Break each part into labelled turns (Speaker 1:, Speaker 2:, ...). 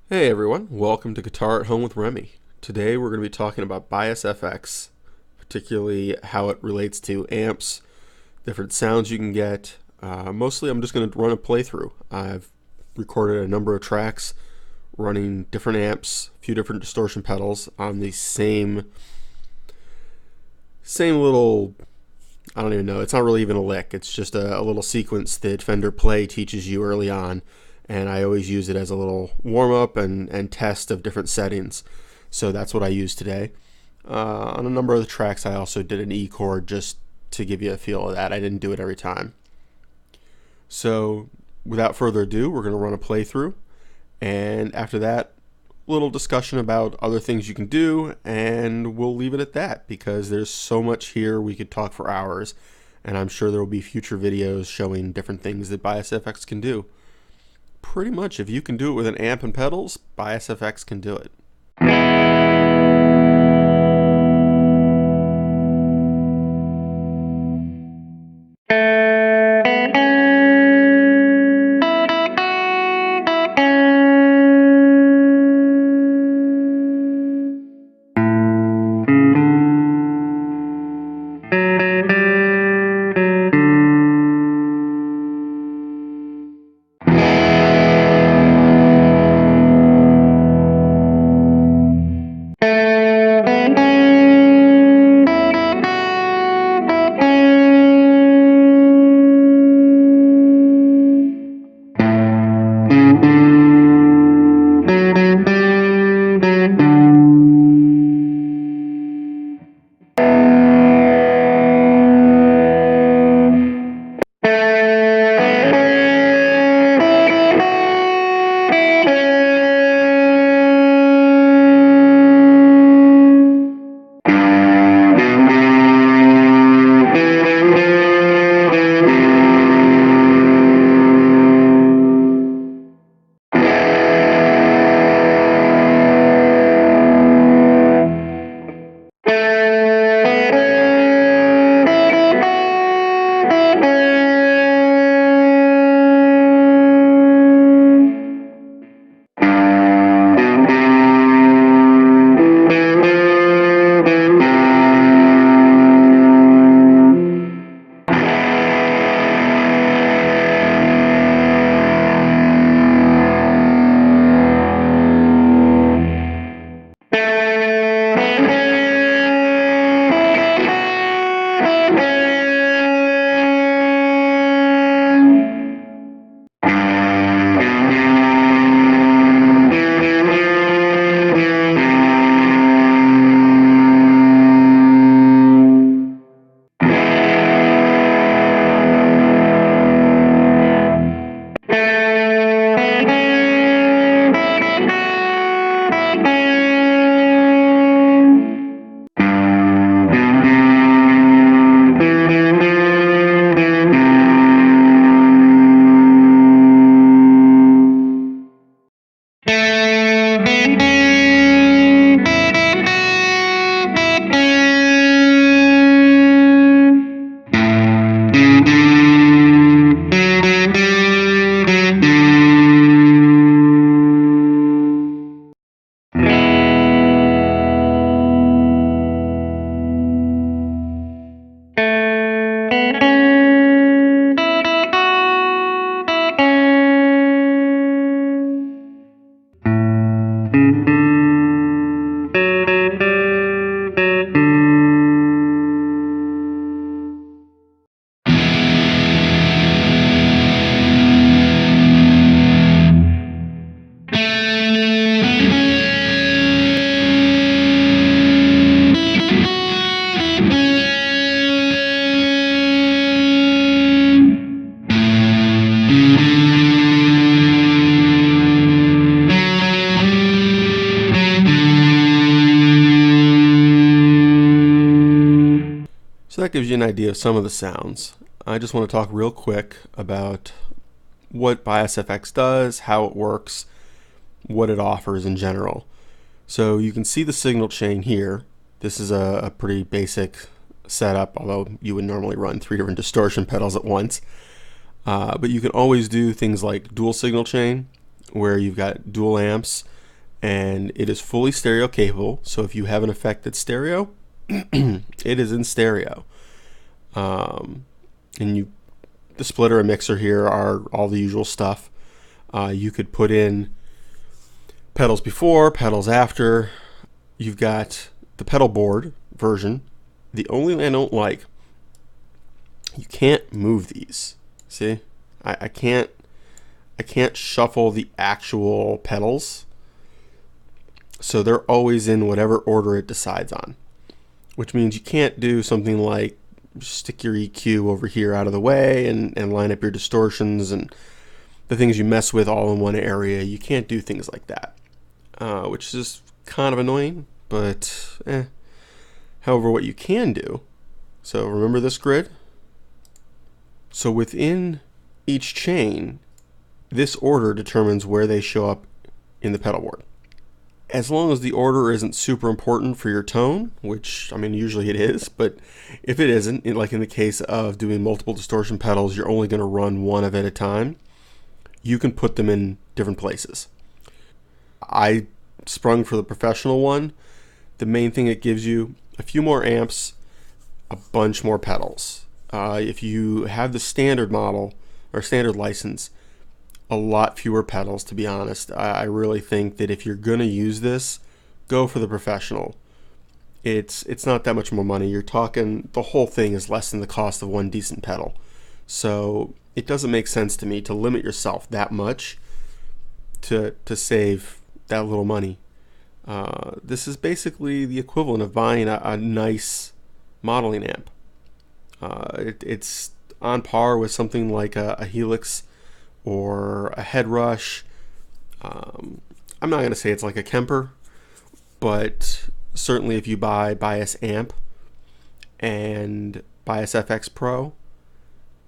Speaker 1: Hey everyone, welcome to Guitar at Home with Remy. Today we're going to be talking about Bias FX, particularly how it relates to amps, different sounds you can get. Mostly I'm just going to run a playthrough. I've recorded a number of tracks running different amps, a few different distortion pedals on the same little, I don't even know, it's not really even a lick. It's just a little sequence that Fender Play teaches you early on, and I always use it as a little warm-up and test of different settings. So that's what I use today. On a number of the tracks I also did an E chord just to give you a feel of that. I didn't do it every time. So without further ado, we're going to run a playthrough, and after that, a little discussion about other things you can do, and we'll leave it at that because there's so much here we could talk for hours, and I'm sure there will be future videos showing different things that Bias FX can do. Pretty much, if you can do it with an amp and pedals, Bias FX can do it. So that gives you an idea of some of the sounds. I just want to talk real quick about what Bias FX does, how it works, what it offers in general. So you can see the signal chain here. This is a pretty basic setup, although you would normally run 3 different distortion pedals at once. But you can always do things like dual signal chain, where you've got dual amps and it is fully stereo capable. So if you have an effect that's stereo, it is in stereo. And the splitter and mixer here are all the usual stuff. You could put in pedals before, pedals after. You've got the pedal board version. The only thing I don't like, you can't move these. See, I can't shuffle the actual pedals, so they're always in whatever order it decides on, which means you can't do something like stick your EQ over here out of the way and line up your distortions and the things you mess with all in one area. You can't do things like that, which is kind of annoying, but However, what you can do, so remember this grid? So within each chain, this order determines where they show up in the pedal board. As long as the order isn't super important for your tone, which, I mean, usually it is, but if it isn't, like in the case of doing multiple distortion pedals, you're only going to run one of at a time, you can put them in different places. I sprung for the professional one. The main thing it gives you, a few more amps, a bunch more pedals. If you have the standard model or standard license, a lot fewer pedals, to be honest. I really think that if you're going to use this, go for the professional. It's not that much more money. You're talking, the whole thing is less than the cost of one decent pedal. So it doesn't make sense to me to limit yourself that much to save that little money. This is basically the equivalent of buying a nice modeling amp. It's on par with something like a Helix or a Head Rush. I'm not going to say it's like a Kemper, but certainly if you buy Bias Amp and Bias FX Pro,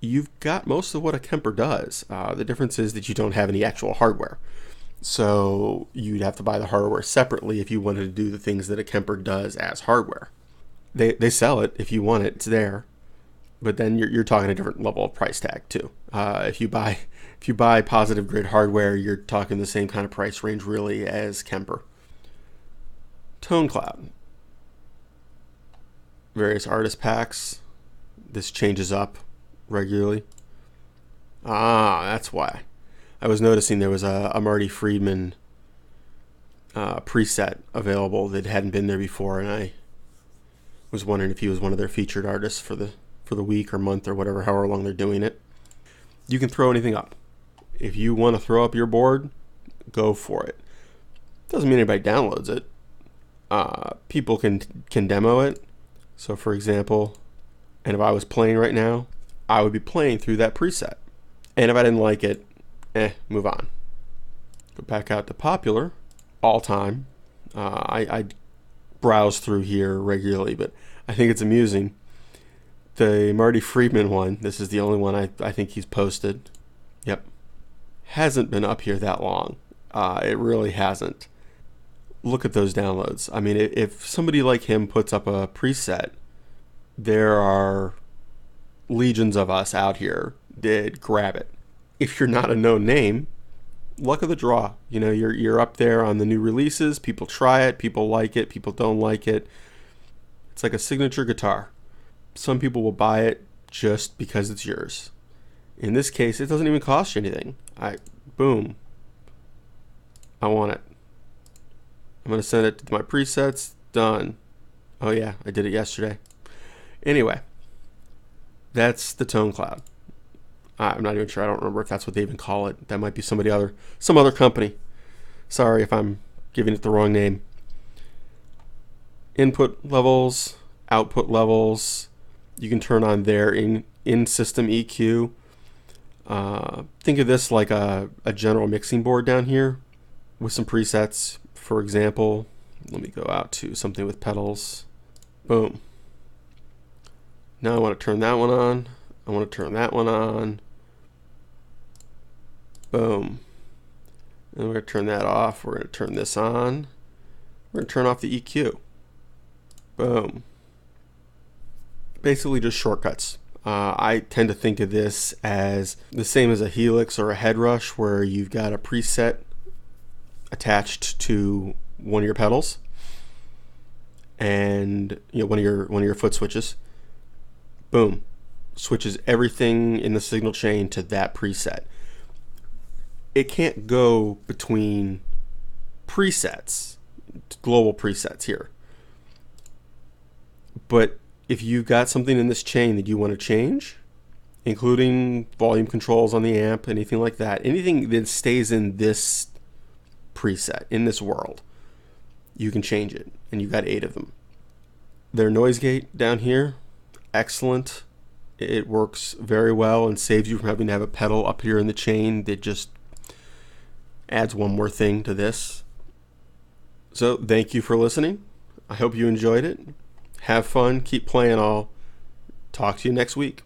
Speaker 1: you've got most of what a Kemper does. The difference is that you don't have any actual hardware. So you'd have to buy the hardware separately if you wanted to do the things that a Kemper does as hardware. They sell it if you want it, it's there. But then you're talking a different level of price tag too. If you buy positive grid hardware, you're talking the same kind of price range really as Kemper. Tone Cloud. Various artist packs. This changes up regularly. That's why. I was noticing there was a Marty Friedman preset available that hadn't been there before, and I was wondering if he was one of their featured artists for the week or month or whatever, however long they're doing it. You can throw anything up. If you want to throw up your board, go for it. Doesn't mean anybody downloads it. People can demo it. So for example, and if I was playing right now, I would be playing through that preset. And if I didn't like it, move on. Go back out to popular, all time. I browse through here regularly, but I think it's amusing. The Marty Friedman one, this is the only one I think he's posted. Yep. Hasn't been up here that long. It really hasn't. Look at those downloads. I mean, if somebody like him puts up a preset, there are legions of us out here that grab it. If you're not a known name, luck of the draw. You know, you're up there on the new releases. People try it. People like it. People don't like it. It's like a signature guitar. Some people will buy it just because it's yours. In this case, it doesn't even cost you anything. Boom. I want it. I'm going to send it to my presets. Done. Oh yeah, I did it yesterday. Anyway, that's the Tone Cloud. I'm not even sure. I don't remember if that's what they even call it. That might be some other company. Sorry if I'm giving it the wrong name. Input levels, output levels. You can turn on their in-system EQ. Think of this like a general mixing board down here with some presets. For example, let me go out to something with pedals. Boom. Now I want to turn that one on. I want to turn that one on. Boom. And we're going to turn that off. We're going to turn this on. We're going to turn off the EQ. Boom. Basically just shortcuts. I tend to think of this as the same as a Helix or a Head Rush, where you've got a preset attached to one of your pedals and one of your foot switches. Boom, switches everything in the signal chain to that preset. It can't go between presets, global presets here. But if you've got something in this chain that you want to change, including volume controls on the amp, anything like that, anything that stays in this preset, in this world, you can change it. And you've got 8 of them. Their noise gate down here, excellent. It works very well and saves you from having to have a pedal up here in the chain that just adds one more thing to this. So thank you for listening. I hope you enjoyed it. Have fun. Keep playing all. Talk to you next week.